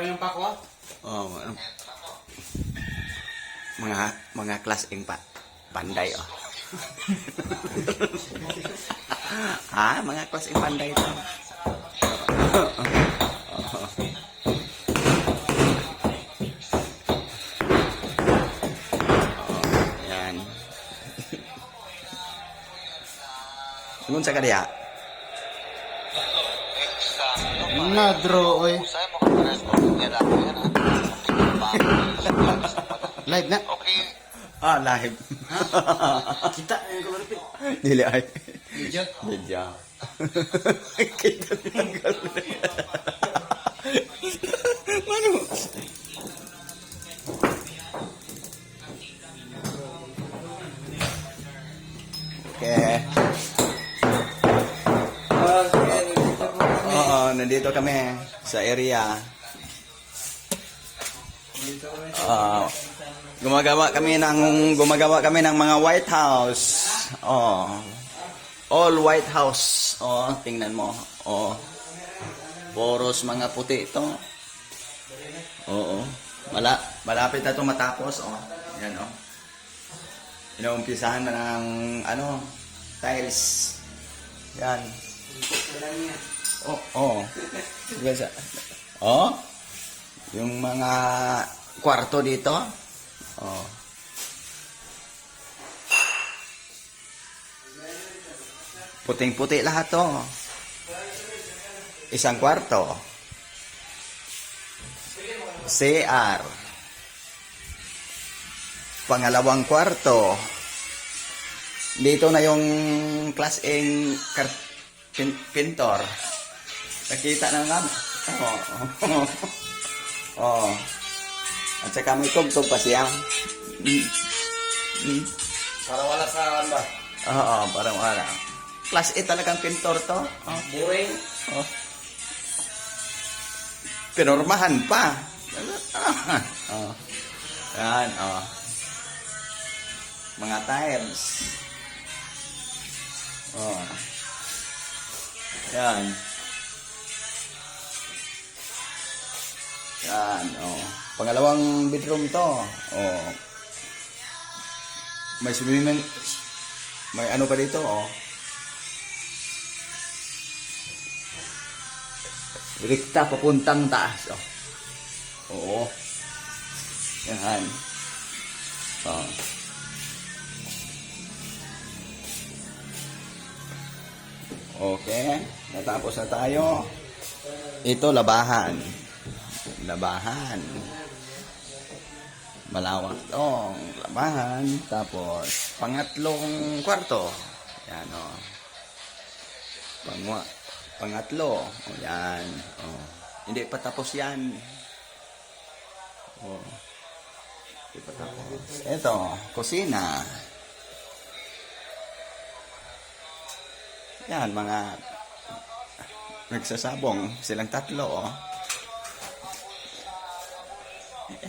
yung pako? Oh, mga klaseng panday oh. Mga klaseng panday ito. Yan. Ngun sa kadiya? Nadro, oy. Live na. Live. Kita yung kamarapit. Dili ay. Video? Video. Kita yung kamarapit. Mano? Okay. Nandito kami sa area. Gumagawa kami ng mga White House. All White House. Tingnan mo. Poros mga puti ito. Malapit na ito matapos. Yan Inaumpisahan na ng tiles. Yan. Yung mga kwarto dito. Puting-puti lahat to. Isang kwarto. CR. Pangalawang kwarto. Dito na yung klaseng pintor. Nakita na nga. At saka may tugtog pa siya. Para wala sa ba? Parang wala. Class A talagang pintor to. Boring. Pinormahan pa. Yan, mga tiles. Yan. Yan, pangalawang bedroom to. May swimming, may ano pa dito, Rekta papuntang taas, Yan. Okay, natapos na tayo. Ito labahan. Malawak tong labahan. Tapos pangatlong kwarto. Yan pangatlo. Yan. Hindi pa tapos yan. Hindi pa tapos. Ito, kusina. Yan, mga nagsasabong silang tatlo.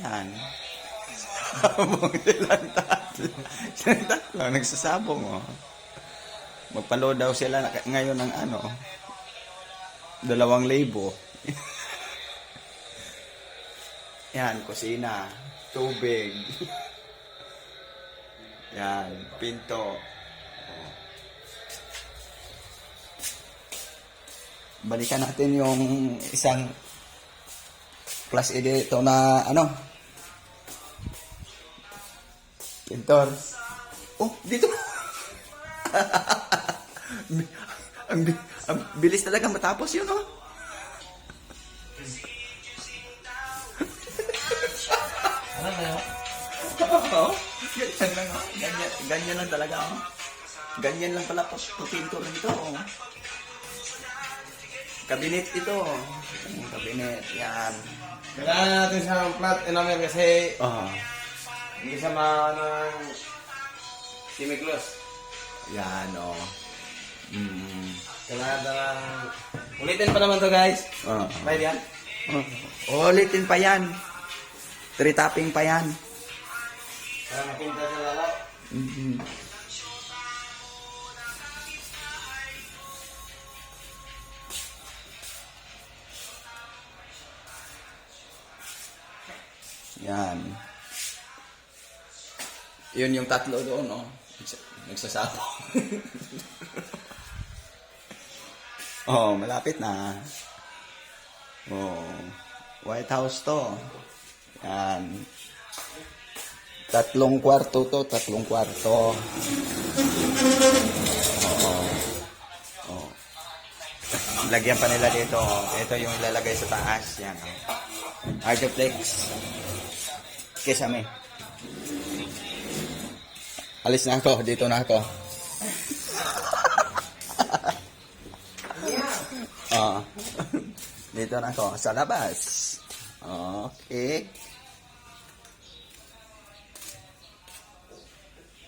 Yan. Sabong silang tatlo. Nagsasabong, Magpalo daw sila ngayon ng 2,000. Yan, kusina. Tubig. Yan, pinto. Balikan natin yung isang class A dito na pintor. Dito. ang bilis talaga matapos yun, Ganyan lang talaga, Ganyan lang pala pintor nito, Kabinet ito. Kabinet, yan. Kailangan natin sa plat enamel kasi hindi sama ng chemicals. Yan, Kailangan na ulitin pa naman to, guys. Right yan? Ulitin pa yan. 3 topping pa yan. Para mapinta sa lalo. Yan. Yun yung tatlo doon, oh. Nagsasapo. Oh, malapit na. Oh, White House to. Yan. 3 kwarto to, 3 kwarto. Oh. Lagyan pa nila dito. Oh. Ito yung ilalagay sa taas. Yan. Oh. Artiplex. Kisame. Alis na ako. Dito na ako. Oh. Dito na ako. Sa labas. Okay.